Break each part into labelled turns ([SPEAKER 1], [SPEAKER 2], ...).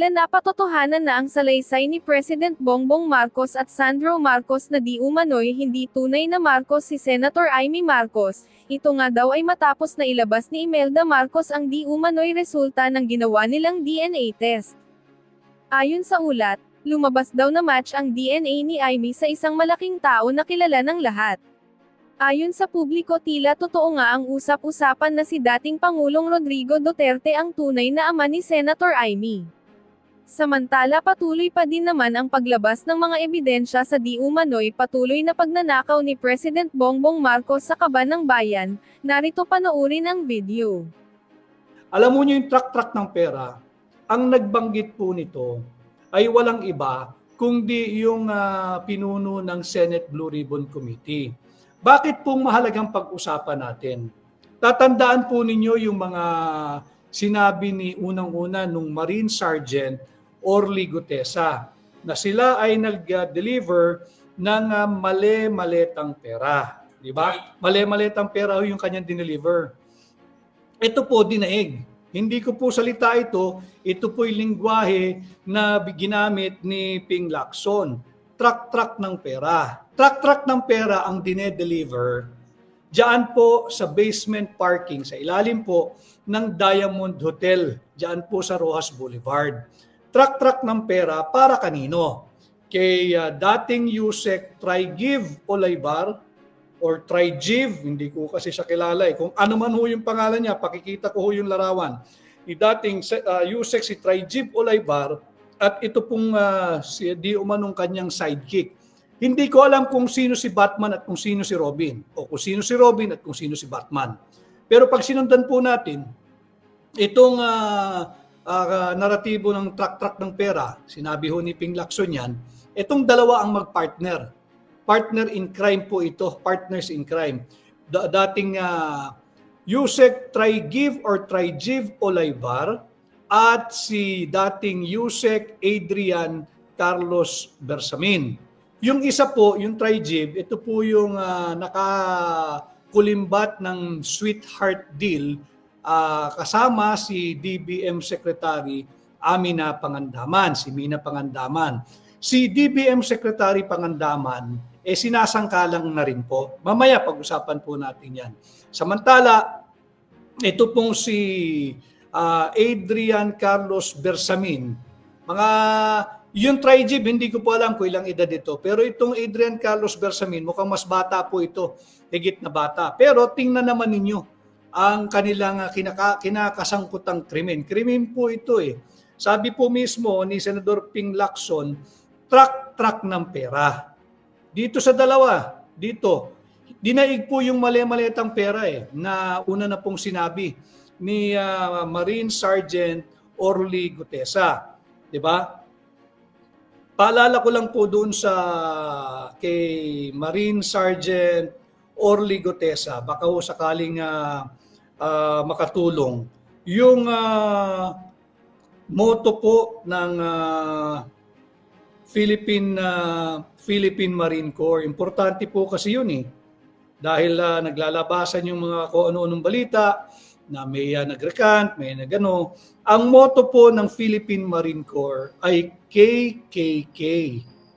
[SPEAKER 1] tila napatotohanan na ang salaysay ni President Bongbong Marcos at Sandro Marcos na di umano'y hindi tunay na Marcos si Senator Amy Marcos. Ito nga daw ay matapos na ilabas ni Imelda Marcos ang di umano'y resulta ng ginawa nilang DNA test. Ayon sa ulat, lumabas daw na match ang DNA ni Amy sa isang malaking tao na kilala ng lahat. Ayon sa publiko tila totoo nga ang usap-usapan na si dating Pangulong Rodrigo Duterte ang tunay na ama ni Senator Amy. Samantala patuloy pa din naman ang paglabas ng mga ebidensya sa di umano'y patuloy na pagnanakaw ni President Bongbong Marcos sa kaban ng bayan. Narito panoorin ang video.
[SPEAKER 2] Alam mo niyo yung truck ng pera, ang nagbanggit po nito ay walang iba kundi yung pinuno ng Senate Blue Ribbon Committee. Bakit pong mahalagang pag-usapan natin? Tatandaan po ninyo yung mga sinabi ni unang-una nung Marine Sergeant Orly Gutesa na sila ay nag-deliver ng mali-maletang pera. Di ba? Mali-maletang pera yung kanyang dineliver. Ito po dinaig. Hindi ko po salita ito. Ito po'y lingwahe na ginamit ni Ping Lacson. Truck ng pera. Truck ng pera ang dinedeliver diyan po sa basement parking, sa ilalim po ng Diamond Hotel, diyan po sa Rojas Boulevard. Truck ng pera para kanino? Kay dating Yusek Trigiv Olaybar or Trigiv, hindi ko kasi siya kilala eh. Kung ano man ho yung pangalan niya, pakikita ko ho yung larawan. Ni dating Yusek si Trigiv Olaybar at ito pong si di umanong kanyang sidekick. Hindi ko alam kung sino si Batman at kung sino si Robin. O kung sino si Robin at kung sino si Batman. Pero pag sinundan po natin, itong naratibo ng truck ng pera, sinabi ho ni Ping Lacson yan, itong dalawa ang magpartner. Partner in crime po ito. Partners in crime. Dating Yusek Trigiv or Trigiv Olaybar at si dating Yusek Adrian Carlos Bersamin. Yung isa po, yung Trigiv, ito po yung nakakulimbat ng sweetheart deal kasama si DBM Secretary Amina Pangandaman, si Mina Pangandaman. Si DBM Secretary Pangandaman, sinasangkalang na rin po. Mamaya pag-usapan po natin yan. Samantala, ito pong si Adrian Carlos Bersamin, yung Trigiv, hindi ko po alam kung ilang edad ito. Pero itong Adrian Carlos Bersamin, mukhang mas bata po ito. Higit na bata. Pero tingnan naman ninyo ang kanilang kinakasangkutang krimen. Krimen po ito eh. Sabi po mismo ni Senador Ping Lacson, truck ng pera. Dito sa dalawa, dito, dinaig po yung mali-malitang pera eh, na una na pong sinabi ni Marine Sergeant Orly Gutesa. Diba? Paalala ko lang po doon sa kay Marine Sergeant Orly Gutesa, baka ho sakaling makatulong. Yung motto po ng Philippine Marine Corps, importante po kasi yun eh. Dahil naglalabasan yung mga kung ano-anong balita, na may nag-recant, may nagano. Ang motto po ng Philippine Marine Corps ay KKK.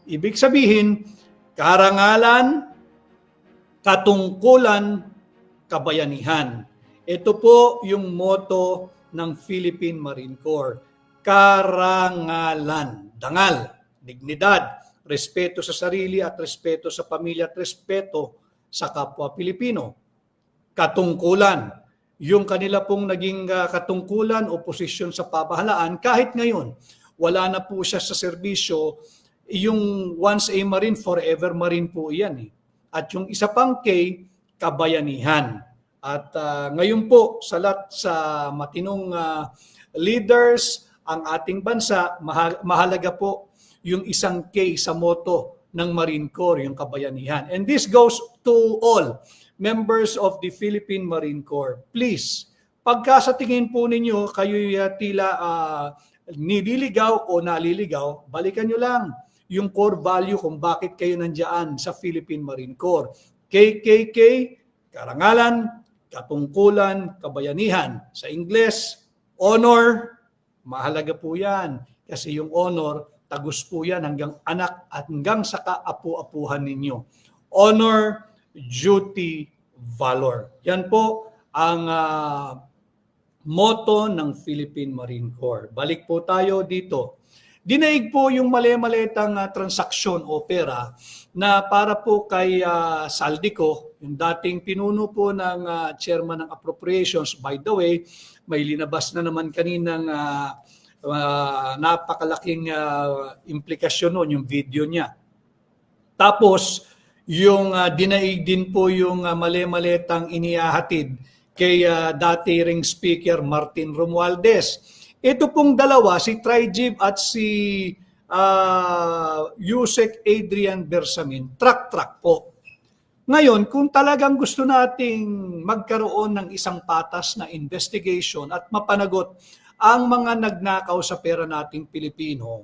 [SPEAKER 2] Ibig sabihin, karangalan, katungkulan, kabayanihan. Ito po yung motto ng Philippine Marine Corps. Karangalan, dangal, dignidad, respeto sa sarili at respeto sa pamilya at respeto sa kapwa Pilipino. Katungkulan, yung kanila pong naging katungkulan o posisyon sa pamahalaan, kahit ngayon, wala na po siya sa serbisyo, yung once a Marine, forever Marine po yan eh. At yung isa pang K, kabayanihan. At ngayon po, sa matinong leaders, ang ating bansa, mahalaga po yung isang K sa motto ng Marine Corps, yung kabayanihan. And this goes to all members of the Philippine Marine Corps. Please, pagka sa tingin po ninyo kayo tila nililigaw o naliligaw, balikan nyo lang yung core value kung bakit kayo nandiyan sa Philippine Marine Corps. KKK, karangalan, katungkulan, kabayanihan. Sa Ingles, honor, mahalaga po yan. Kasi yung honor, tagus po yan hanggang anak at hanggang sa kaapu-apuhan ninyo. Honor, duty, valor. Yan po ang motto ng Philippine Marine Corps. Balik po tayo dito. Dinaig po yung mali-malitang transaksyon o pera na para po kay Saldico, yung dating pinuno po ng chairman ng appropriations. By the way, may linabas na naman kaninang napakalaking implikasyon noon, yung video niya. Tapos, yung dinaig din po yung mali-malitang inihahatid kay dating speaker Martin Romualdez. Ito pong dalawa, si Trigib at si Yusek Adrian Bersamin, track po. Ngayon, kung talagang gusto nating magkaroon ng isang patas na investigation at mapanagot ang mga nagnakaw sa pera nating Pilipino,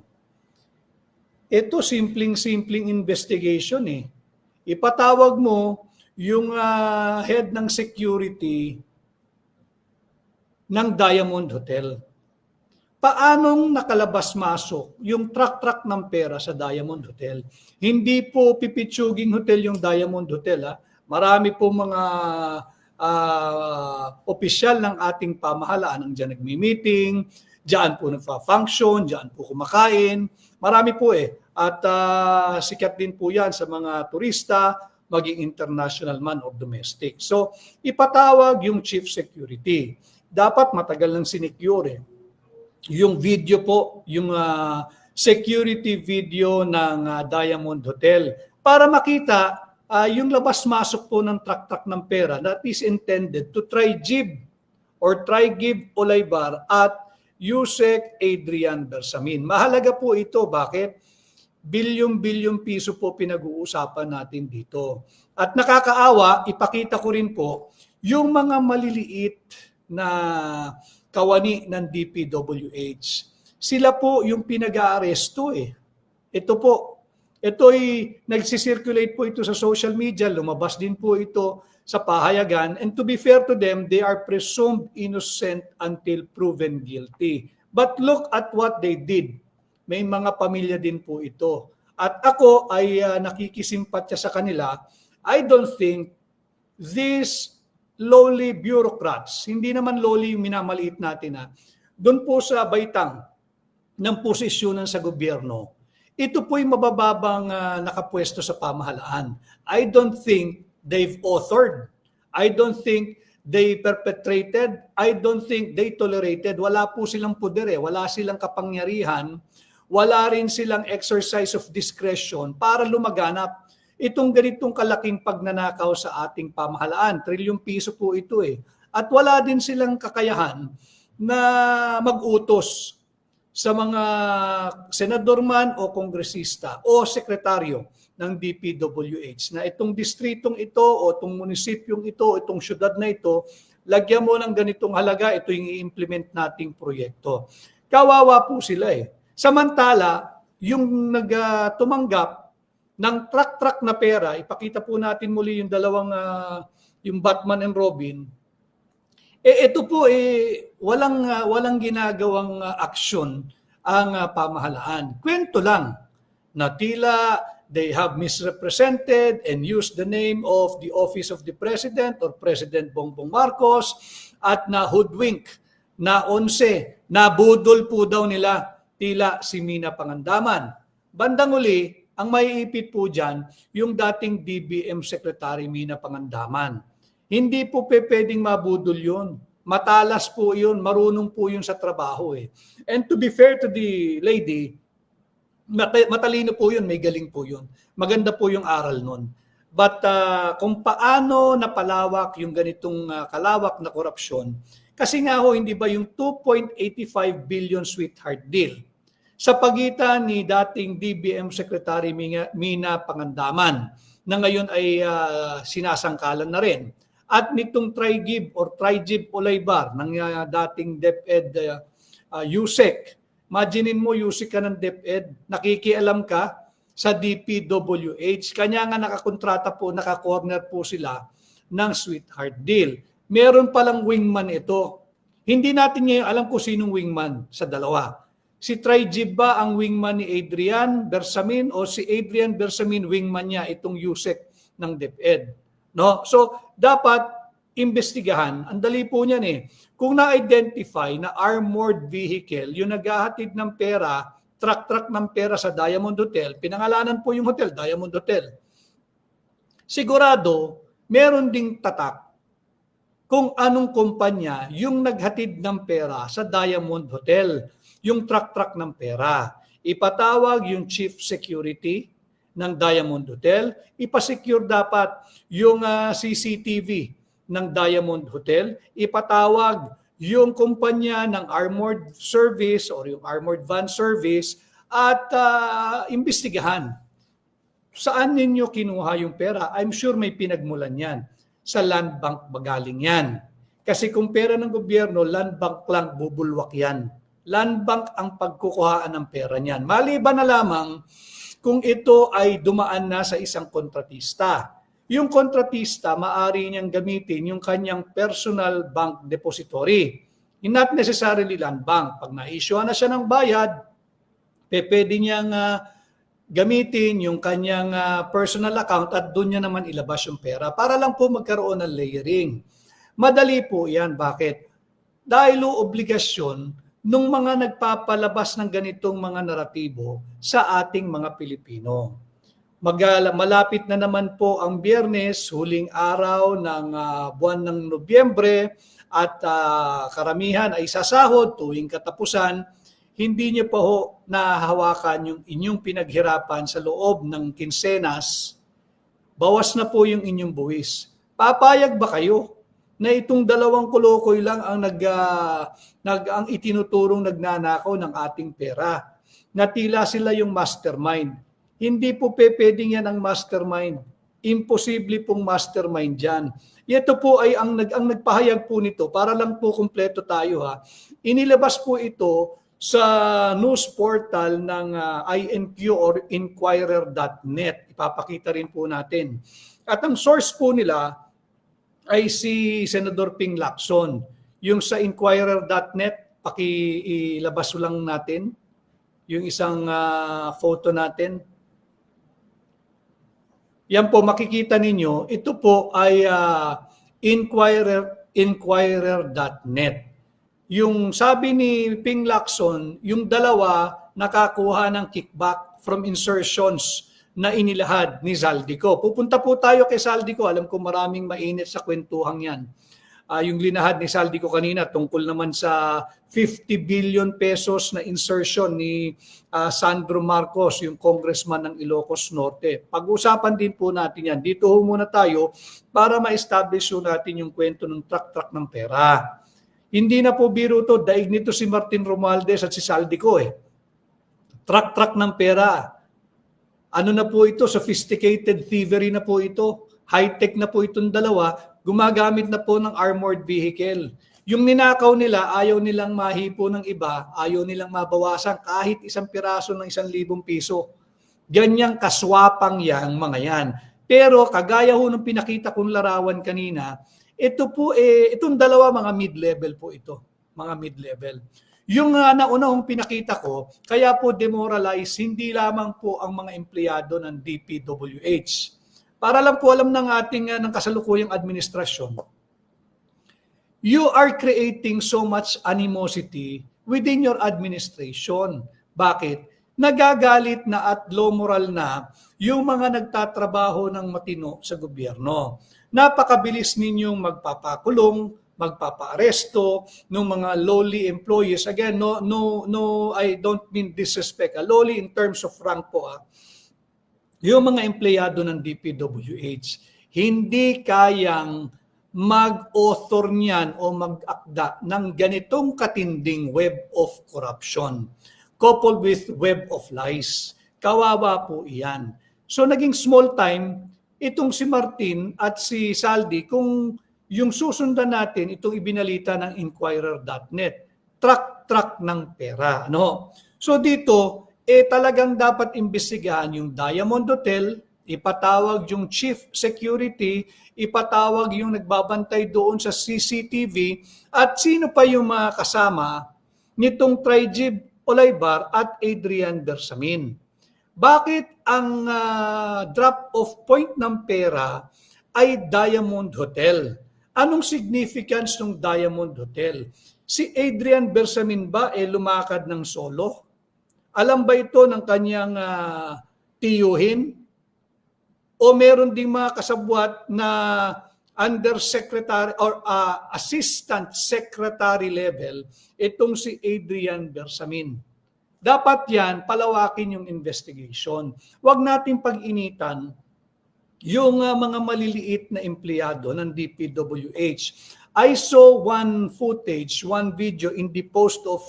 [SPEAKER 2] ito simpleng investigation eh. Ipatawag mo yung head ng security ng Diamond Hotel. Paanong nakalabas-masok yung truck ng pera sa Diamond Hotel? Hindi po pipitsuging hotel yung Diamond Hotel. Marami po mga opisyal ng ating pamahalaan ang dyan nagmi-meeting, dyan po nagfa-function, dyan po kumakain. Marami po eh. At sikat din po yan sa mga turista, maging international man or domestic. So, ipatawag yung chief security. Dapat matagal ng sinecure. Yung video po, yung security video ng Diamond Hotel para makita yung labas-masok po ng truck ng pera that is intended to Trigib Olaybar at Yusek Adrian Bersamin. Mahalaga po ito. Bakit? Bilyong-bilyong piso po pinag-uusapan natin dito. At nakakaawa, ipakita ko rin po yung mga maliliit na kawani ng DPWH. Sila po yung pinag-aaresto eh. Ito po, ito'y nagsisirculate po ito sa social media, lumabas din po ito sa pahayagan, and to be fair to them, they are presumed innocent until proven guilty. But look at what they did. May mga pamilya din po ito. At ako ay nakikisimpatya sa kanila. I don't think these lowly bureaucrats, hindi naman lowly yung minamaliit natin doon po sa baitang ng posisyonan sa gobyerno, ito po'y mabababang nakapwesto sa pamahalaan. I don't think they've authored. I don't think they perpetrated. I don't think they tolerated. Wala po silang poder wala silang kapangyarihan, wala rin silang exercise of discretion para lumaganap itong ganitong kalaking pagnanakaw sa ating pamahalaan. Trilyong piso po ito At wala din silang kakayahan na mag-utos sa mga senador man o kongresista o sekretaryo ng DPWH na itong distritong ito o itong munisipyong ito, itong syudad na ito, lagyan mo ng ganitong halaga, ito yung i-implement nating proyekto. Kawawa po sila Samantala, yung tumanggap ng truck na pera, ipakita po natin muli yung dalawang, yung Batman and Robin, ito po walang ginagawang aksyon ang pamahalaan. Kwento lang na tila they have misrepresented and used the name of the office of the President or President Bongbong Marcos at na hoodwink, na nabudol po daw nila tila si Mina Pangandaman. Bandang uli, ang maiipit po dyan, yung dating DBM Secretary Mina Pangandaman. Hindi po pwedeng mabudol yun. Matalas po yun, marunong po yun sa trabaho And to be fair to the lady, matalino po yun, may galing po yun. Maganda po yung aral nun. But kung paano napalawak yung ganitong kalawak na korupsyon, kasi nga hindi ba yung 2.85 billion sweetheart deal sa pagitan ni dating DBM Secretary Mina Pangandaman na ngayon ay sinasangkalan na rin. At nitong Trigib Olaybar ng dating DepEd Yusek. Imaginin mo, Yusek ka ng DepEd, nakikialam ka sa DPWH. Kanya nga nakakontrata po, naka-corner po sila ng sweetheart deal. Meron palang wingman ito. Hindi natin ngayon alam kung sinong wingman sa dalawa. Si Trigib ba ang wingman ni Adrian Bersamin o si Adrian Bersamin wingman niya itong Yusek ng DepEd? No? So, dapat imbestigahan. Ang dali po niyan eh. Kung na-identify na armored vehicle, yung naghahatid ng pera, truck ng pera sa Diamond Hotel, pinangalanan po yung hotel, Diamond Hotel. Sigurado, meron ding tatak kung anong kumpanya yung naghatid ng pera sa Diamond Hotel, yung truck ng pera. Ipatawag yung chief security ng Diamond Hotel, ipasecure dapat yung CCTV ng Diamond Hotel, ipatawag yung kumpanya ng armored service or yung armored van service at imbestigahan. Saan ninyo kinuha yung pera? I'm sure may pinagmulan yan. Sa land bank magaling yan. Kasi kung pera ng gobyerno, land bank lang bubulwak yan. Land bank ang pagkukuhaan ng pera niyan. Maliban na lamang kung ito ay dumaan na sa isang kontratista. Yung kontratista, maaari niyang gamitin yung kanyang personal bank depository. Not necessarily land bank. Pag na-issue na siya ng bayad, pwede niyang gamitin yung kanyang personal account at doon niya naman ilabas yung pera para lang po magkaroon ng layering. Madali po yan. Bakit? Dahil obligasyon nung mga nagpapalabas ng ganitong mga naratibo sa ating mga Pilipino. Malapit na naman po ang Biyernes, huling araw ng buwan ng Nobyembre at karamihan ay sasahod tuwing katapusan. Hindi niyo pa ho nahahawakan yung inyong pinaghirapan sa loob ng kinsenas, bawas na po yung inyong buwis. Papayag ba kayo na itong dalawang kolokoy lang ang ang itinuturong nagnanakaw ng ating pera? Na tila sila yung mastermind. Hindi po pwedeng yan ang mastermind. Imposible pong mastermind dyan. Ito po ay ang nagpahayag po nito, para lang po kumpleto tayo ha. Inilabas po ito sa news portal ng INQ or Inquirer.net. Ipapakita rin po natin. At ang source po nila ay si Senador Ping Lacson. Yung sa Inquirer.net, pakilabas lang natin yung isang photo natin. Yan po, makikita ninyo, ito po ay Inquirer.net. Yung sabi ni Ping Lacson, yung dalawa nakakuha ng kickback from insertions na inilahad ni Zaldico. Pupunta po tayo kay Zaldico. Alam ko maraming mainit sa kwentuhang yan. Yung linahad ni Zaldico kanina tungkol naman sa 50 billion pesos na insertion ni Sandro Marcos, yung congressman ng Ilocos Norte. Pag-usapan din po natin yan. Dito ho muna tayo para ma-establish natin yung kwento ng truck ng pera. Hindi na po biro to, daig nito si Martin Romualdez at si Zaldico eh. Truck ng pera. Ano na po ito? Sophisticated thievery na po ito. High-tech na po itong dalawa. Gumagamit na po ng armored vehicle. Yung ninakaw nila, ayaw nilang mahipo ng iba, ayaw nilang mabawasan kahit isang piraso ng 1,000 piso. Ganyang kaswapang yang mga yan. Pero kagaya ho ng pinakita kong larawan kanina, ito po itong dalawa mga mid-level po ito, mga mid-level. Yung naunahong pinakita ko, kaya po demoralize hindi lamang po ang mga empleyado ng DPWH. Para lang po alam ng ating ng kasalukuyang administrasyon, you are creating so much animosity within your administration. Bakit? Nagagalit na at low moral na yung mga nagtatrabaho ng matino sa gobyerno. Napakabilis ninyong magpapakulong, magpapaaresto ng mga lowly employees. Again, no, I don't mean disrespect. Lowly in terms of rank po. Yung mga empleyado ng DPWH, hindi kayang mag-author niyan o mag-akda ng ganitong katinding web of corruption coupled with web of lies. Kawawa po iyan. So naging small time itong si Martin at si Saldi kung yung susundan natin itong ibinalita ng Inquirer.net. Truck ng pera. No? So dito, talagang dapat imbestigahan yung Diamond Hotel, ipatawag yung chief security, ipatawag yung nagbabantay doon sa CCTV, at sino pa yung mga kasama nitong Trigib Olaybar at Adrian Bersamin. Bakit ang drop-off point ng pera ay Diamond Hotel? Anong significance ng Diamond Hotel? Si Adrian Bersamin ba lumakad ng solo? Alam ba ito ng kanyang tiyuhin? O meron ding mga kasabwat na undersecretary or assistant secretary level itong si Adrian Bersamin? Dapat yan, palawakin yung investigation. Huwag natin pag-initan yung mga maliliit na empleyado ng DPWH. I saw one footage, one video in the post of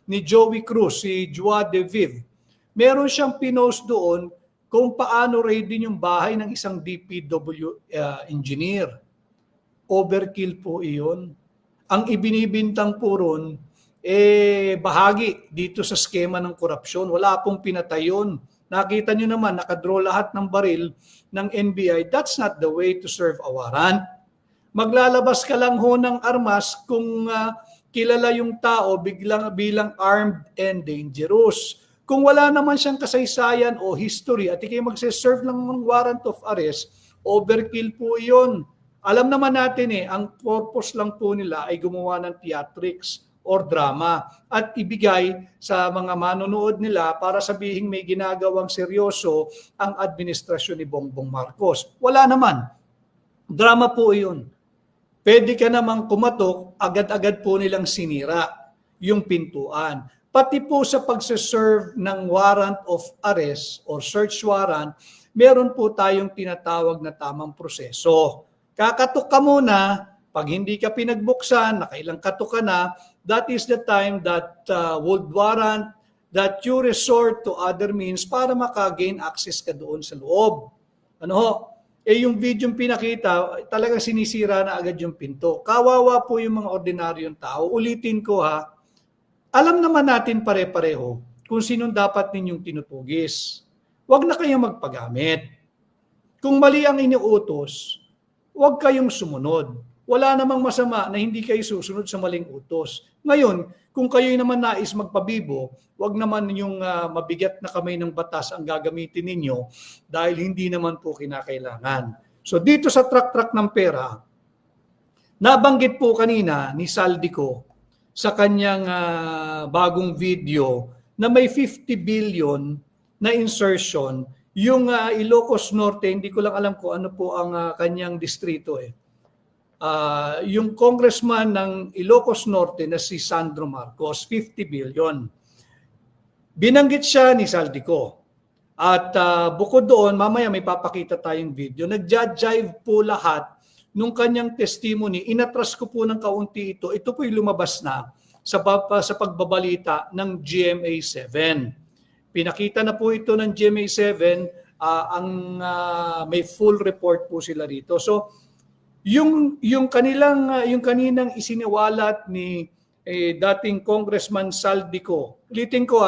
[SPEAKER 2] ni Joey Cruz, si Joa de Viv. Meron siyang pinost doon kung paano raidin yung bahay ng isang DPW engineer. Overkill po iyon. Ang ibinibintang po ron, bahagi dito sa skema ng korupsyon. Wala pong pinatay yun. Nakita nyo naman, nakadraw lahat ng baril ng NBI. That's not the way to serve a warrant. Maglalabas ka lang ho ng armas kung kilala yung tao bilang armed and dangerous. Kung wala naman siyang kasaysayan o history at ikay magse-serve ng warrant of arrest, overkill po yun. Alam naman natin ang purpose lang po nila ay gumawa ng theatrics or drama at ibigay sa mga manonood nila para sabihin may ginagawang seryoso ang administrasyon ni Bongbong Marcos. Wala naman. Drama po yun. Pwede ka namang kumatok, agad-agad po nilang sinira yung pintuan. Pati po sa pagse-serve ng warrant of arrest or search warrant, meron po tayong tinatawag na tamang proseso. Kakatok ka muna, pag hindi ka pinagbuksan, nakailang katok ka na, that is the time that would warrant that you resort to other means para maka-gain access ka doon sa loob. Ano ho? Yung video yung pinakita, talagang sinisira na agad yung pinto. Kawawa po yung mga ordinaryong tao. Ulitin ko alam naman natin pare-pareho kung sinong dapat ninyong tinutugis. Huwag na kayong magpagamit. Kung mali ang iniutos, huwag kayong sumunod. Wala namang masama na hindi kayo susunod sa maling utos. Ngayon, kung kayo naman nais magpabibo, huwag naman yung mabigat na kamay ng batas ang gagamitin ninyo dahil hindi naman po kinakailangan. So dito sa track ng pera, nabanggit po kanina ni Saldico sa kanyang bagong video na may 50 billion na insertion yung Ilocos Norte, hindi ko lang alam kung ano po ang kanyang distrito yung congressman ng Ilocos Norte na si Sandro Marcos, 50 billion. Binanggit siya ni Saldico. At bukod doon, mamaya may papakita tayong video, nag-jive po lahat nung kanyang testimony. Inatras ko po ng kaunti ito. Ito po'y lumabas na sa pagbabalita ng GMA7. Pinakita na po ito ng GMA7, may full report po sila rito. So, yung kaninang isiniwalat ni dating Congressman Saldico. Ulitin ko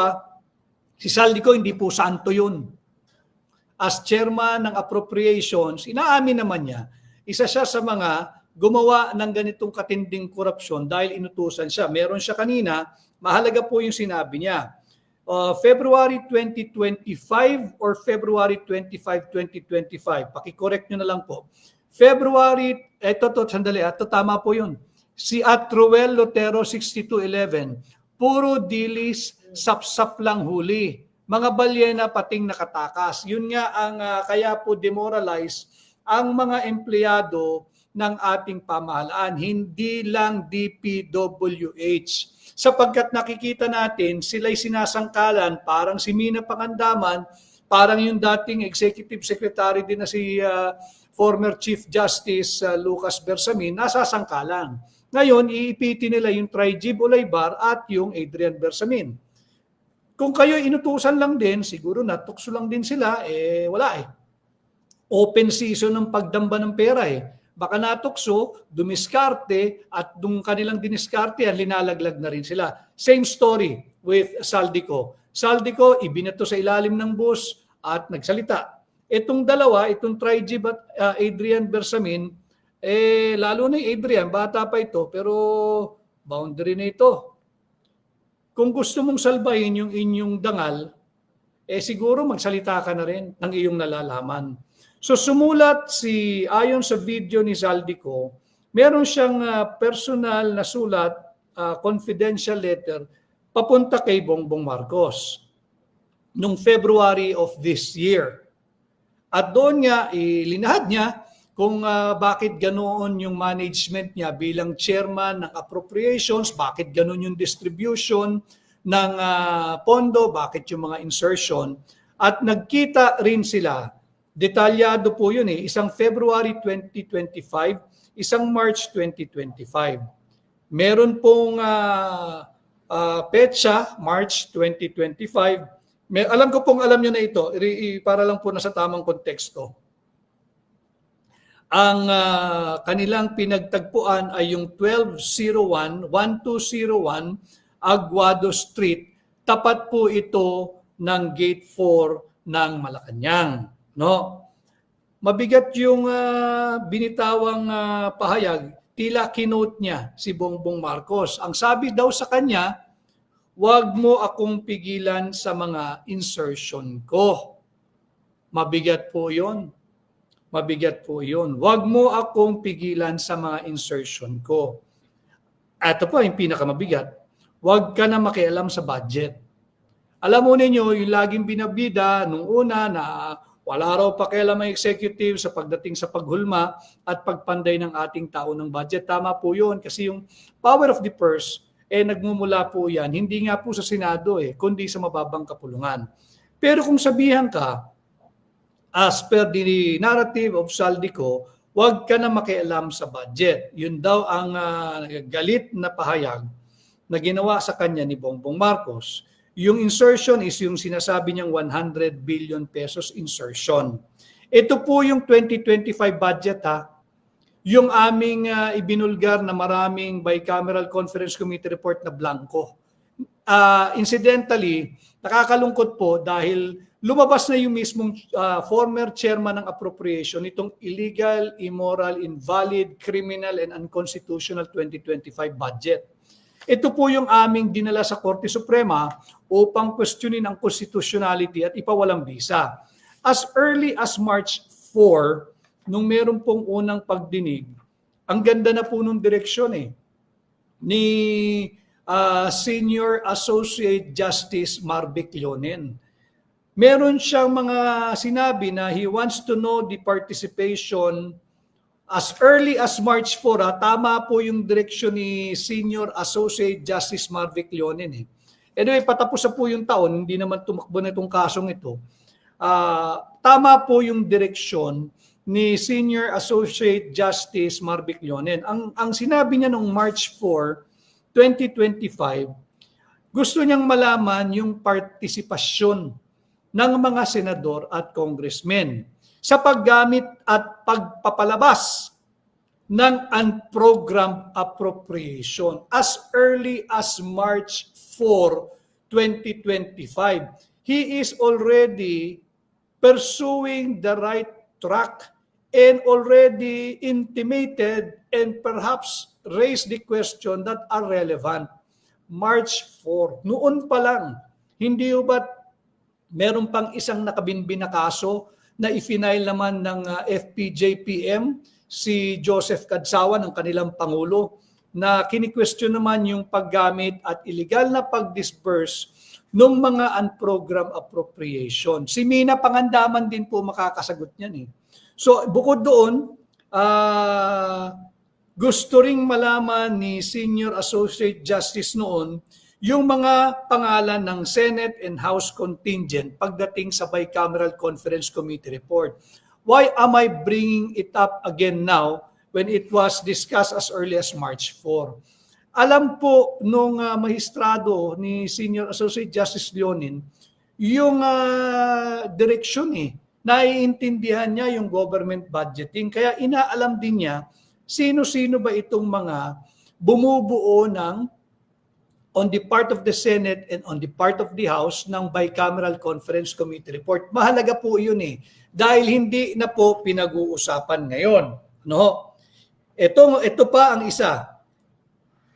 [SPEAKER 2] si Saldico hindi po santo yun. As chairman ng appropriations, inaamin naman niya, isa siya sa mga gumawa ng ganitong katinding korupsyon dahil inutusan siya. Meron siya kanina, mahalaga po yung sinabi niya. February 2025 or February 25, 2025. Paki-correct nyo na lang po. February, sandali, tama po yun. Si Atruel Lotero 6211, puro dilis, sapsap lang huli. Mga balyena pating nakatakas. Yun nga ang kaya po demoralize ang mga empleyado ng ating pamahalaan, hindi lang DPWH. Sapagkat nakikita natin, sila'y sinasangkalan, parang si Mina Pangandaman, parang yung dating executive secretary din na si former Chief Justice Lucas Bersamin, nasasangkalan. Ngayon, iipitin nila yung Trigib Olaybar at yung Adrian Bersamin. Kung kayo inutusan lang din, siguro natukso lang din sila, wala Open season ng pagdamba ng pera Baka natukso, dumiskarte, at dung kanilang diniskarte, linalaglag na rin sila. Same story with Saldico. Saldico, ibinato sa ilalim ng bus at nagsalita. Itong dalawa, itong Trigib at Adrian Bersamin, lalo na yung Adrian, bata pa ito, pero boundary na ito. kung gusto mong salbahin yung inyong dangal, siguro magsalita ka na rin ng iyong nalalaman. So sumulat ayon sa video ni Zaldico, meron siyang personal na sulat, confidential letter, papunta kay Bongbong Marcos noong February of this year. At doon nga, ilinahad niya kung bakit ganoon yung management niya bilang chairman ng appropriations, bakit ganoon yung distribution ng pondo, bakit yung mga insertion. At nagkita rin sila, detalyado po yun isang February 2025, isang March 2025. Meron pong petsa, March 2025. Alam ko pong alam nyo na ito, para lang po nasa tamang konteksto. Ang kanilang pinagtagpuan ay yung 1201 Aguado Street. Tapat po ito ng Gate 4 ng Malacanang. No? Mabigat yung binitawang pahayag, tila kinote niya si Bongbong Marcos. Ang sabi daw sa kanya, "Huwag mo akong pigilan sa mga insertion ko." Mabigat po yun. Mabigat po yun. "Huwag mo akong pigilan sa mga insertion ko." Ito po yung pinakamabigat. "Huwag ka na makialam sa budget." Alam mo ninyo, yung laging binabida nung una na wala raw pakialam ang executive sa pagdating sa paghulma at pagpanday ng ating tao ng budget. Tama po yun kasi yung power of the purse, nagmumula po yan, hindi nga po sa Senado kundi sa mababang kapulungan. Pero kung sabihan ka, as per the narrative of Zaldico, huwag ka na makialam sa budget. Yun daw ang galit na pahayag na ginawa sa kanya ni Bongbong Marcos. Yung insertion is yung sinasabi niyang 100 billion pesos insertion. Ito po yung 2025 budget yung aming ibinulgar na maraming bicameral conference committee report na blanco. Incidentally, nakakalungkot po dahil lumabas na yung mismong former chairman ng appropriation itong illegal, immoral, invalid, criminal, and unconstitutional 2025 budget. Ito po yung aming dinala sa Korte Suprema upang questionin ang constitutionality at ipawalang bisa. As early as March 4, nung meron pong unang pagdinig, ang ganda na po nung direksyon ni Senior Associate Justice Marvic Leonen. Meron siyang mga sinabi na he wants to know the participation as early as March 4. Tama po yung direksyon ni Senior Associate Justice Marvic Leonen. Anyway, patapos na po yung taon, hindi naman tumakbo na itong kasong ito. Tama po yung direksyon ni Senior Associate Justice Marvic Leonen. Ang sinabi niya noong March 4, 2025, gusto niyang malaman yung partisipasyon ng mga senador at congressmen sa paggamit at pagpapalabas ng unprogrammed appropriation as early as March 4, 2025. He is already pursuing the right track and already intimated and perhaps raised the question that are relevant. March 4, noon pa lang, hindi ba meron pang isang nakabinbin na kaso na i-file naman ng FPJPM, si Joseph Cadsawa ng kanilang Pangulo, na kini-question naman yung paggamit at illegal na pag-disperse ng mga unprogrammed appropriation. Si Mina Pangandaman din po makakasagot niyan So bukod doon, gusto ring malaman ni Senior Associate Justice noon yung mga pangalan ng Senate and House contingent pagdating sa Bicameral Conference Committee report. Why am I bringing it up again now when it was discussed as early as March 4? Alam po nung mahistrado ni Senior Associate Justice Leonen yung direksyon naiintindihan niya yung government budgeting. Kaya inaalam din niya sino-sino ba itong mga bumubuo ng on the part of the Senate and on the part of the House ng Bicameral Conference Committee report. Mahalaga po yun dahil hindi na po pinag-uusapan ngayon. No? Ito pa ang isa.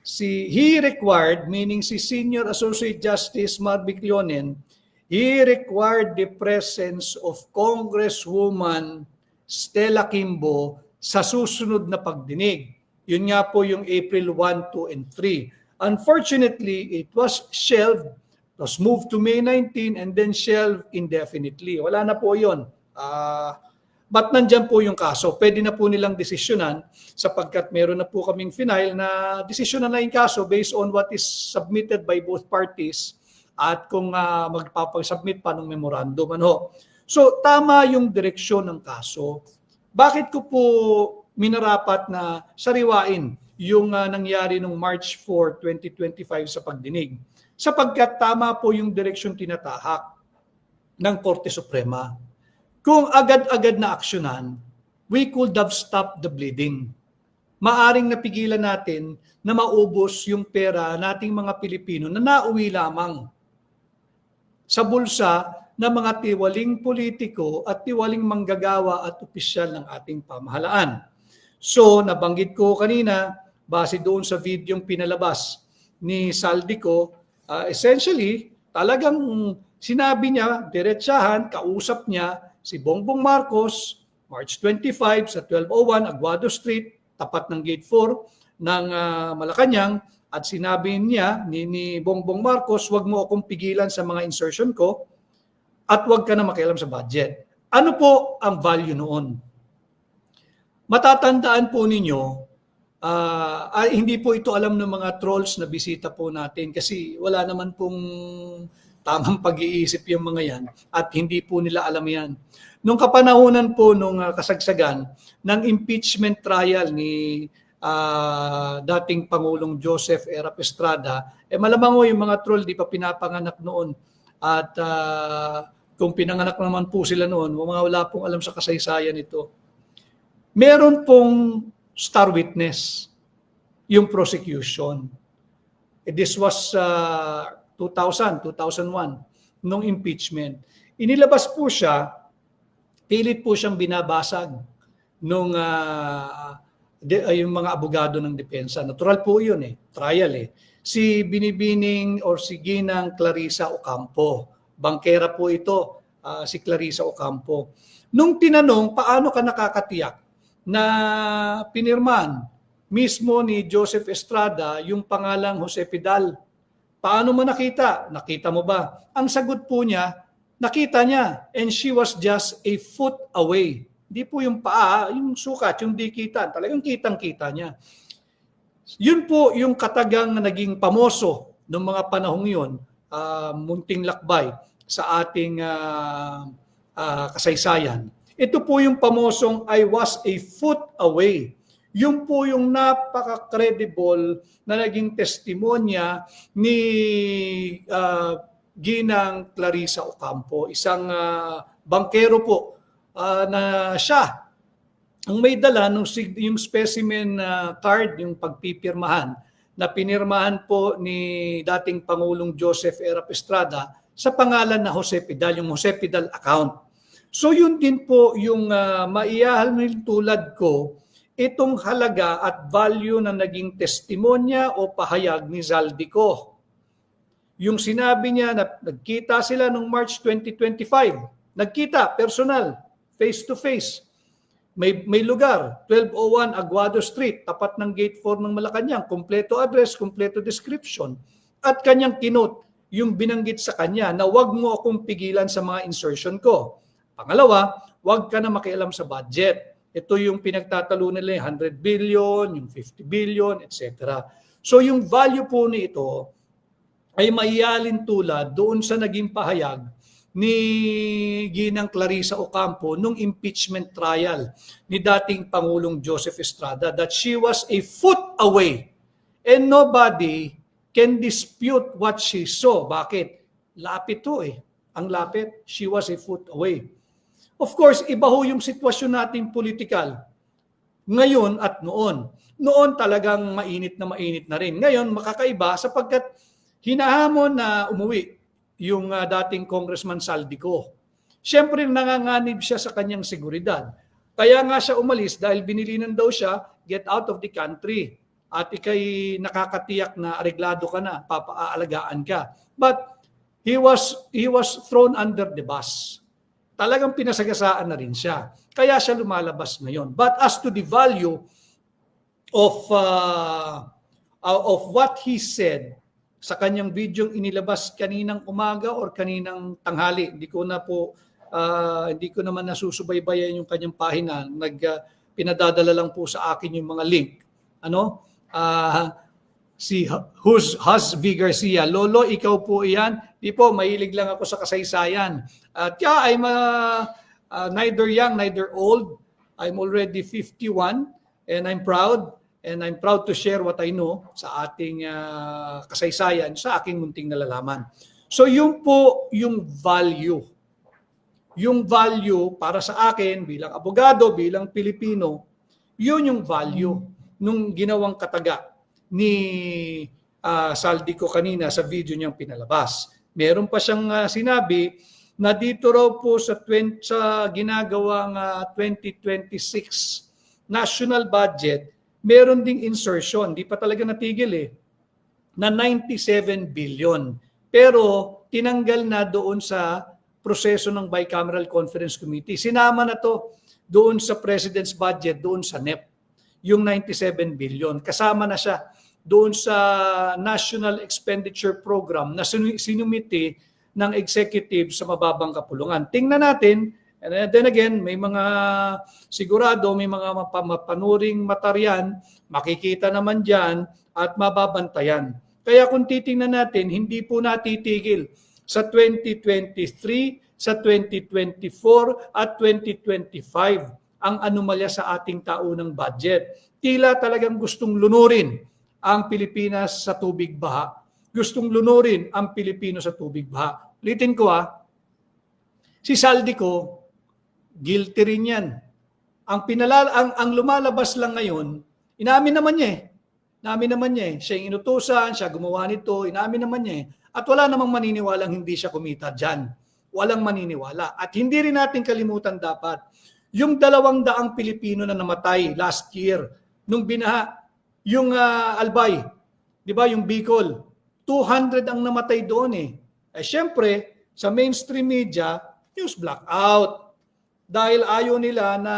[SPEAKER 2] he required, meaning si Senior Associate Justice Marvic Leonen, he required the presence of Congresswoman Stella Kimbo sa susunod na pagdinig. Yun nga po yung April 1, 2, and 3. Unfortunately, it was shelved, it was moved to May 19, and then shelved indefinitely. Wala na po yun. But nandyan po yung kaso. Pwede na po nilang desisyonan sapagkat meron na po kaming final na desisyonan na yung kaso based on what is submitted by both parties at kung magpapasubmit pa ng memorandum. So tama yung direksyon ng kaso. Bakit ko po minarapat na sariwain yung nangyari noong March 4, 2025 sa pagdinig? Sapagkat tama po yung direksyon tinatahak ng Korte Suprema. Kung agad-agad na aksyonan, we could have stopped the bleeding. Maaring napigilan natin na maubos yung pera nating mga Pilipino na nauwi lamang sa bulsa ng mga tiwaling politiko at tiwaling manggagawa at opisyal ng ating pamahalaan. So, nabanggit ko kanina, base doon sa videong pinalabas ni Saldico, essentially, talagang sinabi niya, diretsahan, kausap niya si Bongbong Marcos, March 25 sa 1201 Aguado Street, tapat ng Gate 4 ng Malacanang, at sinabi niya ni Bongbong Marcos, wag mo akong pigilan sa mga insertion ko at wag ka na makialam sa budget. Ano po ang value noon? Matatandaan po ninyo, hindi po ito alam ng mga trolls na bisita po natin kasi wala naman pong tamang pag-iisip yung mga yan at hindi po nila alam yan. Nung kapanahunan po nung kasagsagan ng impeachment trial ni dating Pangulong Joseph Erap Estrada, malamang yung mga troll di pa pinapanganak noon at kung pinanganak naman po sila noon, wala pong alam sa kasaysayan ito. Meron pong star witness yung prosecution. This was 2001, nung impeachment. Inilabas po siya, pilit po siyang binabasag nung yung mga abogado ng depensa. Natural po yun trial Si Binibining or si Ginang Clarissa Ocampo. Bangkera po ito, si Clarissa Ocampo. Nung tinanong, paano ka nakakatiyak na pinirman mismo ni Joseph Estrada yung pangalang Jose Pidal? Paano mo nakita? Nakita mo ba? Ang sagot po niya, nakita niya, and she was just a foot away. Hindi po yung paa, yung sukat, yung dikitan. Talagang kitang-kita niya. Yun po yung katagang na naging pamoso ng mga panahong yun, munting lakbay sa ating kasaysayan. Ito po yung pamosong I was a foot away. Yun po yung napaka-credible na naging testimonya ni Ginang Clarissa Ocampo, isang bangkero po na siya ang may dala yung specimen card, yung pagpipirmahan na pinirmahan po ni dating Pangulong Joseph Erap Estrada sa pangalan na Jose Pidal, yung Jose Pidal account. So yun din po yung maiyahalin tulad ko, itong halaga at value na naging testimonya o pahayag ni Zaldico. Yung sinabi niya na nagkita sila noong March 2025, nagkita, personal, face-to-face. May lugar, 1201 Aguado Street, tapat ng Gate 4 ng Malacanang, kompleto address, kompleto description. At kanyang kinot yung binanggit sa kanya na wag mo akong pigilan sa mga insertion ko. Pangalawa, wag ka na makialam sa budget. Ito yung pinagtatalo nila, 100 billion, yung 50 billion, etc. So yung value po nito ay maiyalin tulad doon sa naging pahayag ni Ginang Clarissa Ocampo nung impeachment trial ni dating Pangulong Joseph Estrada that she was a foot away and nobody can dispute what she saw. Bakit? Lapit to Ang lapit, she was a foot away. Of course, iba ho yung sitwasyon nating politikal ngayon at noon. Noon talagang mainit na rin. Ngayon makakaiba sapagkat hinahamon na umuwi yung dating Congressman Saldico. Siyempre nanganganib siya sa kanyang seguridad. Kaya nga siya umalis dahil binilinan daw siya get out of the country. at ikay nakakatiyak na areglado ka na, papaalagaan ka. But he was thrown under the bus. Talagang pinasagasaan na rin siya. Kaya siya lumalabas ngayon. But as to the value of what he said sa kanyang video inilabas kaninang umaga or kaninang tanghali, hindi ko naman nasusubaybayan yung kanyang pahina. Pinadadala lang po sa akin yung mga link. Si Hus V. Garcia, Lolo, ikaw po iyan? Di po, mahilig lang ako sa kasaysayan. At I'm neither young, neither old. I'm already 51 and I'm proud. And I'm proud to share what I know sa ating kasaysayan, sa aking munting nalalaman. So yun po yung value. Yung value para sa akin bilang abogado, bilang Pilipino, yun yung value nung ginawang kataga ni Saldico kanina sa video niyang pinalabas. Meron pa siyang sinabi na dito raw po sa ginagawang 2026 national budget, meron ding insertion, di pa talaga natigil na 97 billion. Pero tinanggal na doon sa proseso ng Bicameral Conference Committee. Sinama na to doon sa President's budget, doon sa NEP, yung 97 billion. Kasama na siya doon sa National Expenditure Program na sinumiti ng executive sa mababang kapulungan. Tingnan natin. And then again, may mga sigurado, may mga mapanuring matarian, makikita naman dyan at mababantayan. Kaya kung titingnan natin, hindi po natitigil sa 2023, sa 2024 at 2025 ang anomalya sa ating taunang budget. Tila talagang gustong lunurin ang Pilipinas sa tubig baha. Gustong lunurin ang Pilipino sa tubig baha. Ulitin ko si Saldico, guilty rin yan. Ang lumalabas lang ngayon, inamin naman niya Siya yung inutusan, siya gumawa nito, inamin naman niya At wala namang maniniwalang hindi siya kumita dyan. Walang maniniwala. At hindi rin natin kalimutan dapat, yung 200 Pilipino na namatay last year, nung binaha, yung Albay, di ba, yung Bicol, 200 ang namatay doon syempre, sa mainstream media, news blackout. Dahil ayaw nila na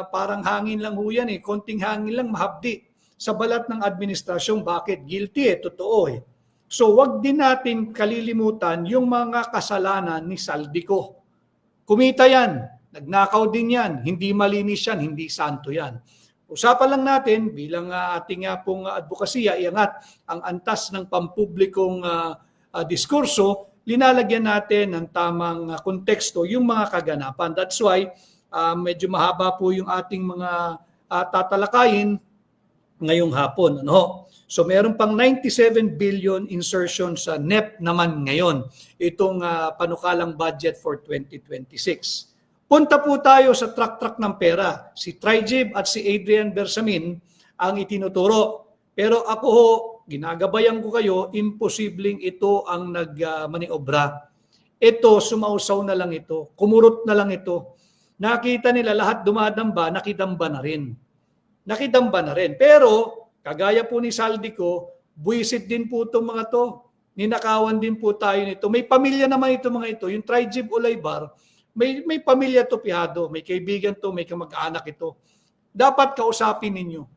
[SPEAKER 2] parang hangin lang ho yan konting hangin lang mahabdi sa balat ng administrasyon. Bakit? Guilty totoo So wag din natin kalilimutan yung mga kasalanan ni Saldico. Kumita yan, nagnakaw din yan, hindi malinis yan, hindi santo yan. Usapan lang natin bilang ating pong advokasya, iangat ang antas ng pampublikong diskurso, linalagyan natin ng tamang konteksto yung mga kaganapan. That's why medyo mahaba po yung ating mga tatalakayin ngayong hapon. So meron pang 97 billion insertion sa NEP naman ngayon, itong panukalang budget for 2026. Punta po tayo sa track ng pera. Si Trijib at si Adrian Bersamin ang itinuturo. Pero ako ginagabayan ko kayo, imposibleng ito ang nagmaniobra. Ito, sumausaw na lang ito. Kumurot na lang ito. Nakita nila lahat dumadamba, nakidamba na rin. Pero, kagaya po ni Saldico, buwisit din po itong mga to. Ninakawan din po tayo nito. May pamilya naman ito mga ito. Yung Trijib Olaybar, may pamilya to pihado. May kaibigan to, may kamag-anak ito. Dapat kausapin ninyo.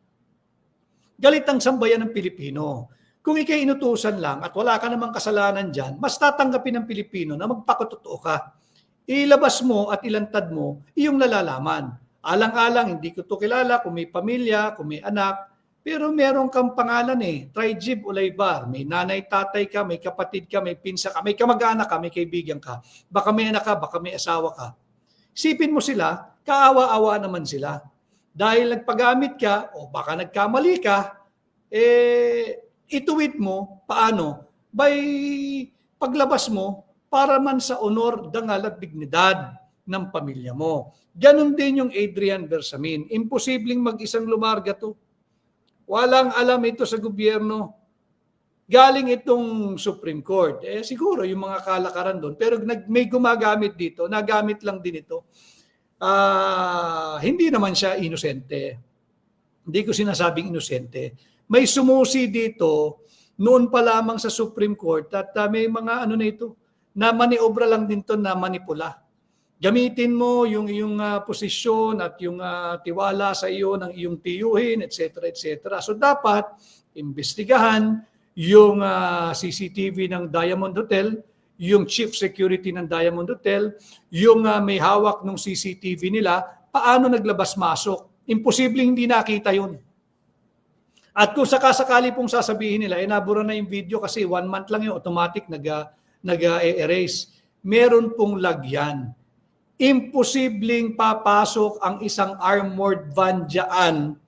[SPEAKER 2] Galit ang sambayan ng Pilipino. Kung ikay inutusan lang at wala ka namang kasalanan dyan, mas tatanggapin ng Pilipino na magpakatotoo ka. Ilabas mo at ilantad mo, iyong nalalaman. Alang-alang, hindi ko to kilala kung may pamilya, kung may anak, pero meron kang pangalan Trijib Olaybar. May nanay, tatay ka, may kapatid ka, may pinsa ka, may kamag-anak ka, may kaibigan ka. Baka may anak ka, baka may asawa ka. Isipin mo sila, kaawa-awa naman sila. Dahil nagpagamit ka, o baka nagkamali ka, ituwid mo, paano? By paglabas mo, para man sa honor, dangal at dignidad ng pamilya mo. Ganon din yung Adrian Bersamin. Imposibleng mag-isang lumarga to. Walang alam ito sa gobyerno. Galing itong Supreme Court. Siguro yung mga kalakaran doon. Pero may gumagamit dito. Nagamit lang din ito. Hindi naman siya inosente. Hindi ko sinasabing inosente. May sumusi dito noon pa lamang sa Supreme Court at may mga ano na ito, na maniobra lang din to na manipula. Gamitin mo yung iyong posisyon at yung tiwala sa iyo ng iyong tiyuhin, etc. etc. So dapat imbestigahan yung CCTV ng Diamond Hotel, yung chief security ng Diamond Hotel, yung may hawak ng CCTV nila, paano naglabas-masok. Imposibleng hindi nakita yun. At kung sakasakali pong sasabihin nila, nabura na yung video kasi 1 month lang yung automatic nag-erase. Meron pong lagyan. Imposibleng papasok ang isang armored van dyan.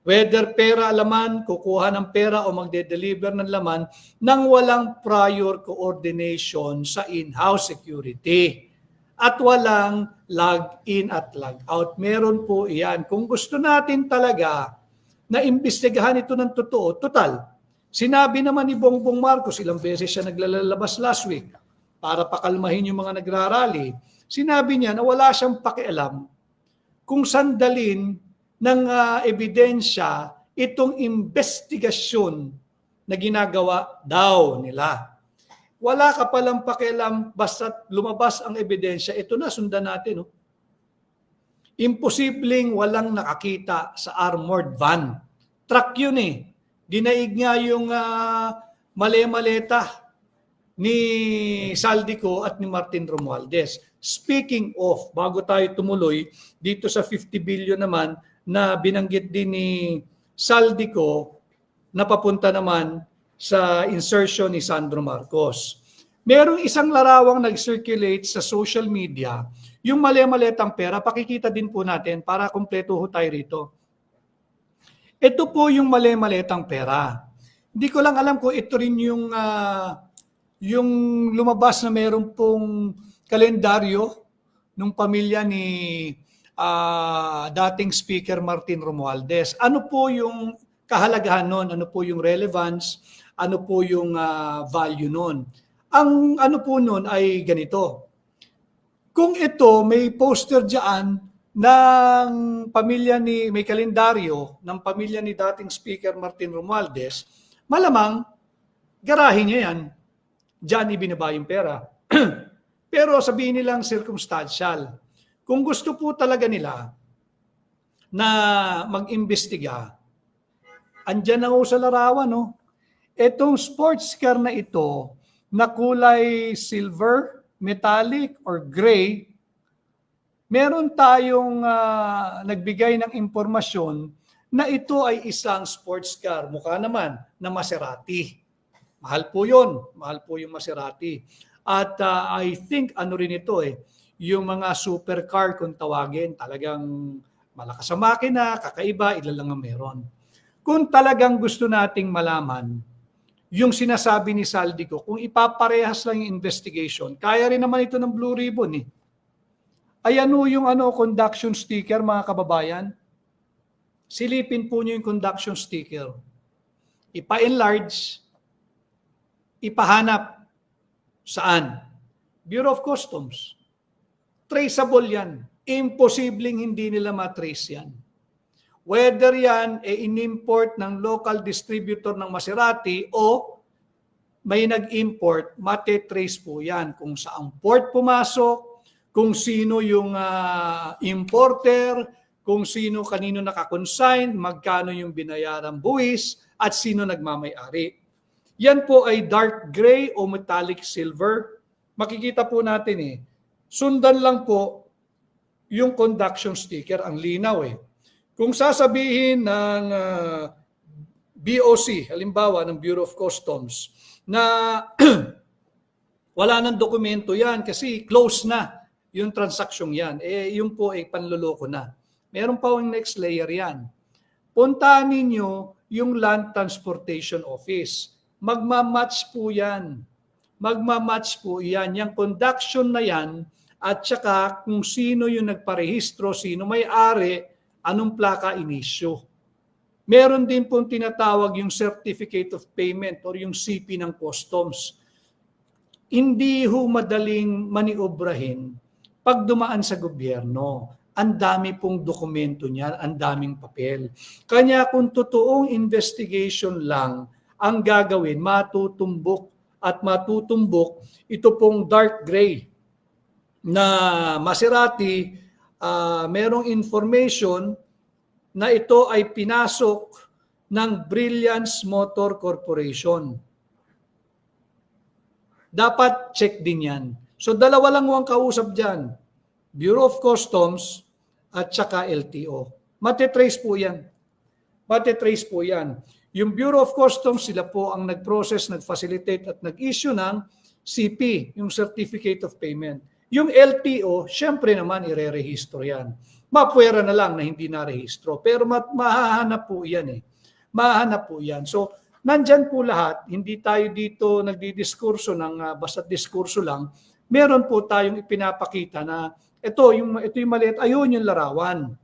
[SPEAKER 2] Whether pera laman, kukuha ng pera o magde-deliver ng laman nang walang prior coordination sa in-house security. At walang log-in at log-out. Meron po iyan. Kung gusto natin talaga na imbestigahan ito ng totoo, total. Sinabi naman ni Bongbong Marcos, ilang beses siya naglalabas last week para pakalmahin yung mga nagrarally. Sinabi niya na wala siyang pakialam kung sandalin ng ebidensya itong investigasyon na ginagawa daw nila. Wala ka palang pakialam basta't lumabas ang ebidensya, ito na, sundan natin. Imposibleng walang nakakita sa armored van. Truck yun eh. Dinaig nga yung male-maleta ni Saldico at ni Martin Romualdez. Speaking of, bago tayo tumuloy, dito sa 50 billion naman na binanggit din ni Saldico na papunta naman sa insertion ni Sandro Marcos. Merong isang larawang nag-circulate sa social media, yung male-maletang pera, pakikita din po natin para kumpleto ho tayo rito. Ito po yung male-maletang pera. Hindi ko lang alam kung ito rin yung lumabas na meron pong kalendaryo ng pamilya ni dating Speaker Martin Romualdez. Ano po yung kahalagahan nun? Ano po yung relevance? Ano po yung value nun? Ang ano po nun ay ganito. Kung ito may poster dyan ng pamilya ni, may kalendaryo ng pamilya ni dating Speaker Martin Romualdez, malamang garahe niya yan. Diyan ibinaba yung pera. Pero sabihin nilang circumstantial. Kung gusto po talaga nila na mag-imbestiga, andyan na ho sa larawan, no? Etong sports car na ito, na kulay silver, metallic, or gray, meron tayong nagbigay ng impormasyon na ito ay isang sports car. Mukha naman na Maserati. Mahal po yun. Mahal po yung Maserati. At I think ano rin ito yung mga supercar kung tawagin, talagang malakas sa makina, kakaiba, ilan lang ang meron. Kung talagang gusto nating malaman, yung sinasabi ni Saldico, kung ipaparehas lang yung investigation, kaya rin naman ito ng Blue Ribbon eh. Ay yung conduction sticker, mga kababayan? Silipin po nyo yung conduction sticker. Ipa-enlarge, ipahanap. Saan? Bureau of Customs. Traceable yan. Imposibleng hindi nila matrace yan. Whether yan in-import ng local distributor ng Maserati o may nag-import, mate-trace po yan. Kung saang port pumasok, kung sino yung importer, kung sino kanino nakakonsign, magkano yung binayarang buwis, at sino nagmamay-ari. Yan po ay dark gray o metallic silver. Makikita po natin sundan lang po yung conduction sticker, ang linaw Kung sasabihin ng BOC, halimbawa ng Bureau of Customs, na wala ng dokumento yan kasi close na yung transaksyong yan, yung po ay panloloko na. Meron pa yung next layer yan. Puntahan ninyo yung Land Transportation Office. Magmamatch po yan. Magmamatch po yan. Yung conduction na yan at saka kung sino yung nagparehistro, sino may-ari, anong plaka in-issue. Meron din pong tinatawag yung Certificate of Payment or yung CP ng Customs. Hindi ho madaling maniobrahin pag dumaan sa gobyerno. ang dami pong dokumento niyan, ang daming papel. Kanya kung totoong investigation lang ang gagawin, matutumbok at matutumbok ito pong dark gray na Maserati, merong information na ito ay pinasok ng Brilliance Motor Corporation. Dapat check din yan. So dalawa lang ang kausap dyan. Bureau of Customs at saka LTO. Matitrace po yan. Matitrace po yan. Yung Bureau of Customs, sila po ang nag-process, nag-facilitate at nag-issue ng CP, yung Certificate of Payment. Yung LTO, syempre naman ire-rehistro yan. Mapwera na lang na hindi na-rehistro. Pero mahahanap po yan eh. Mahahanap po yan. So, nandyan po lahat. Hindi tayo dito nagdidiskurso ng basta diskurso lang. Meron po tayong ipinapakita na ito yung maliit, ayun yung larawan.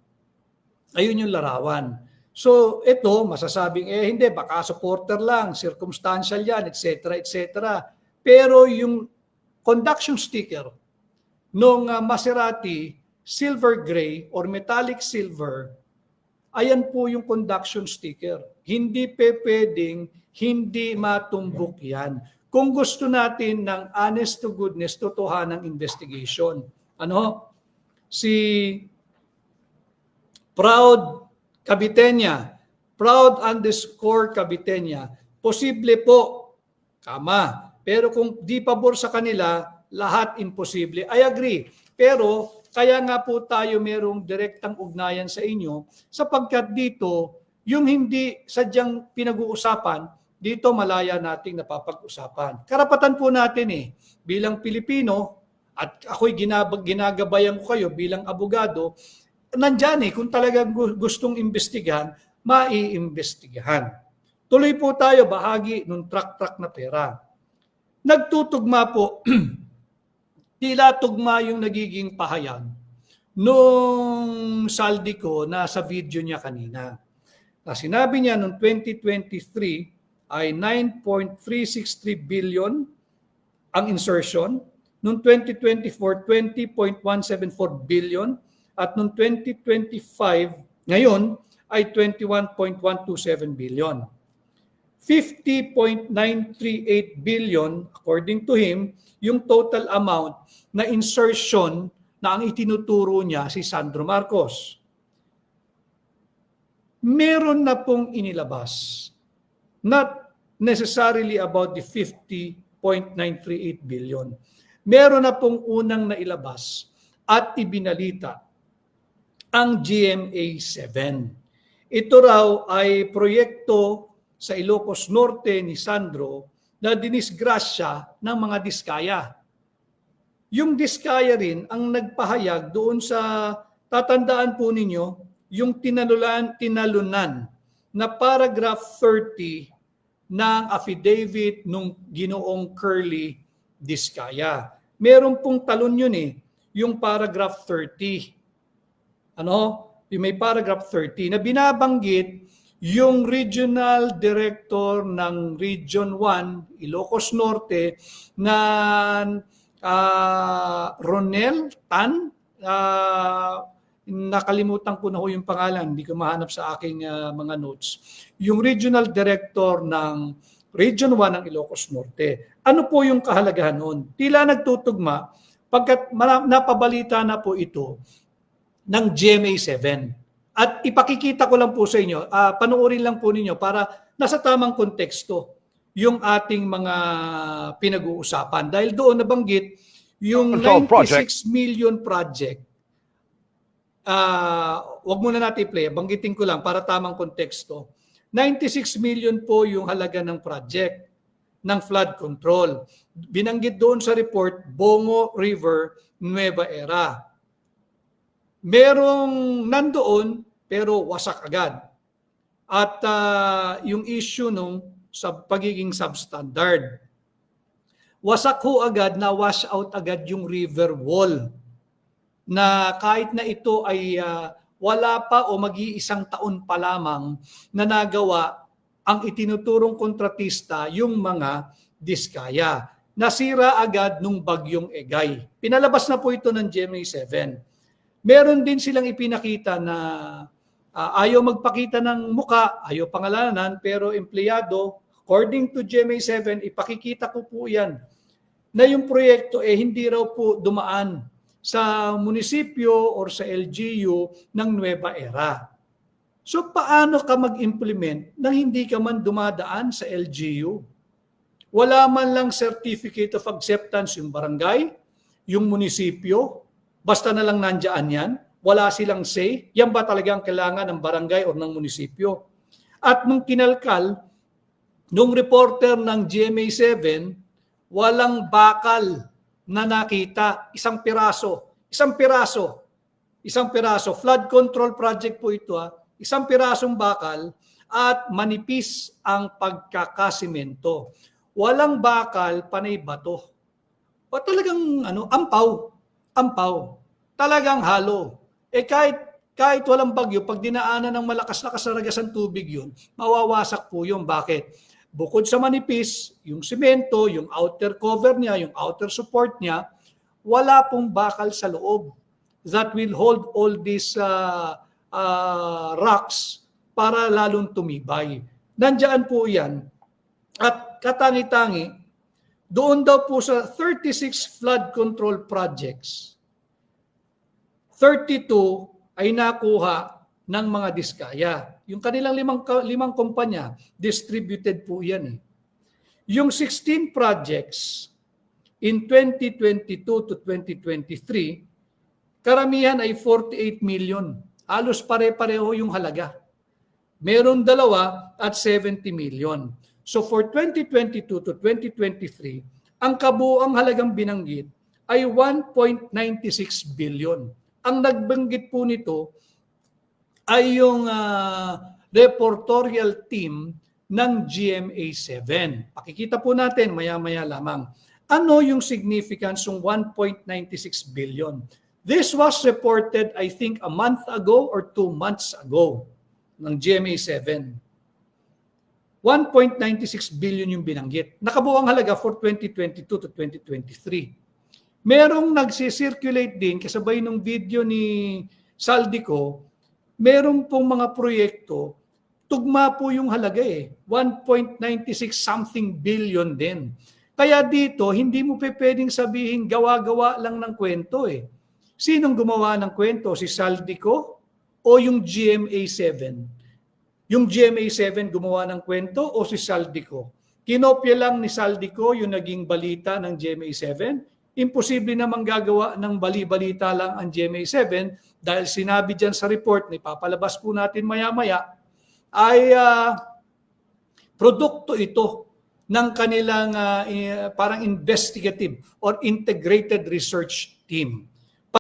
[SPEAKER 2] Ayun yung larawan. So, ito, masasabing, hindi, baka supporter lang, circumstantial yan, etc., etc. Pero yung conduction sticker nung Maserati, silver gray or metallic silver, ayan po yung conduction sticker. Hindi pwedeng hindi matumbok yan. Kung gusto natin ng honest to goodness, totohanang investigation. Ano? Si Proud Cavitenia, Proud_Cavitenia, posible po, kama. Pero kung di pabor sa kanila, lahat imposible. I agree. Pero kaya nga po tayo merong direktang ugnayan sa inyo sapagkat dito, yung hindi sadyang pinag-uusapan, dito malaya nating napapag-usapan. Karapatan po natin bilang Pilipino, at ako'y ginagabayan ko kayo bilang abogado, nandyan kung talagang gustong imbestigahan, maiimbestigahan. Tuloy po tayo bahagi ng truck na pera. Nagtutugma po, tila tugma yung nagiging pahayag nung Saldico na sa video niya kanina. Na sinabi niya noong 2023 ay 9.363 billion ang insertion. Noong 2024, 20.174 billion. At noong 2025, ngayon ay 21.127 billion. 50.938 billion, according to him, yung total amount na insertion na ang itinuturo niya si Sandro Marcos. Meron na pong inilabas. Not necessarily about the 50.938 billion. Meron na pong unang nailabas at ibinalita ang GMA7. Ito raw ay proyekto sa Ilocos Norte ni Sandro na dinisgrasya ng mga diskaya. Yung diskaya rin ang nagpahayag doon sa, tatandaan po ninyo, yung tinalunan na paragraph 30 ng affidavit nung Ginoong Curly Diskaya. Meron pong talon yun yung paragraph 30. Yung may paragraph 30 na binabanggit yung regional director ng Region 1, Ilocos Norte, na Ronel Tan, nakalimutan ko na yung pangalan, hindi ko mahanap sa aking mga notes. Yung regional director ng Region 1 ng Ilocos Norte. Ano po yung kahalagahan noon? Tila nagtutugma pagkat napabalita na po ito ng GMA7. At ipakikita ko lang po sa inyo, panoorin lang po ninyo para nasa tamang konteksto yung ating mga pinag-uusapan. Dahil doon nabanggit yung 96 million project. Wag muna natin i-play, banggitin ko lang para tamang konteksto. 96 million po yung halaga ng project ng flood control. Binanggit doon sa report, Bongo River, Nueva Era. Merong nandoon pero wasak agad. At yung issue nung sa pagiging substandard. Wasak ho agad, na wash out agad yung river wall. Na kahit na ito ay wala pa o mag-iisang taon pa lamang na nagawa ang itinuturong kontratista yung mga diskaya. Nasira agad nung bagyong Egay. Pinalabas na po ito ng GMA7. Meron din silang ipinakita na ayaw magpakita ng muka, ayaw pangalanan, pero empleyado, according to GMA7, ipakikita ko po yan, na yung proyekto hindi raw po dumaan sa munisipyo or sa LGU ng Nueva Era. So paano ka mag-implement nang hindi ka man dumadaan sa LGU? Wala man lang certificate of acceptance yung barangay, yung munisipyo, basta na lang nandyan yan, wala silang say, yan ba talagang kailangan ng barangay o ng munisipyo? At nung kinalkal, nung reporter ng GMA7, walang bakal na nakita, isang piraso, flood control project po ito, isang pirasong bakal at manipis ang pagkakasimento. Walang bakal, panay bato. O talagang ampaw, talagang halo. Kahit walang bagyo, pag dinaanan ng malakas-lakas na ragas ng tubig yun, mawawasak po yun. Bakit? Bukod sa manipis, yung simento, yung outer cover niya, yung outer support niya, wala pong bakal sa loob that will hold all these rocks para lalong tumibay. Nandiyan po yan. At katangi-tangi, doon daw po sa 36 flood control projects, 32 ay nakuha ng mga diskaya. Yung kanilang limang kumpanya, distributed po yan. Yung 16 projects in 2022 to 2023, karamihan ay 48 million. Halos pare-pareho yung halaga. Meron dalawa at 70 million. So for 2022 to 2023, ang kabuuang halagang binanggit ay 1.96 billion. Ang nagbanggit po nito ay yung reportorial team ng GMA7. Pakikita po natin maya-maya lamang. Ano yung significance ng 1.96 billion? This was reported, I think, a month ago or 2 months ago ng GMA7. 1.96 billion yung binanggit. Nakabuang halaga for 2022 to 2023. Merong nagsisirculate din, kasabay ng video ni Saldico, meron pong mga proyekto, tugma po yung halaga 1.96 something billion din. Kaya dito, hindi mo pwedeng sabihin gawa-gawa lang ng kwento Sinong gumawa ng kwento? Si Saldico o yung GMA7? Yung GMA7 gumawa ng kwento o si Saldico? Kinopya lang ni Saldico yung naging balita ng GMA7. Imposible namang gagawa ng bali-balita lang ang GMA7 dahil sinabi dyan sa report na ipapalabas po natin maya-maya ay produkto ito ng kanilang parang investigative or integrated research team.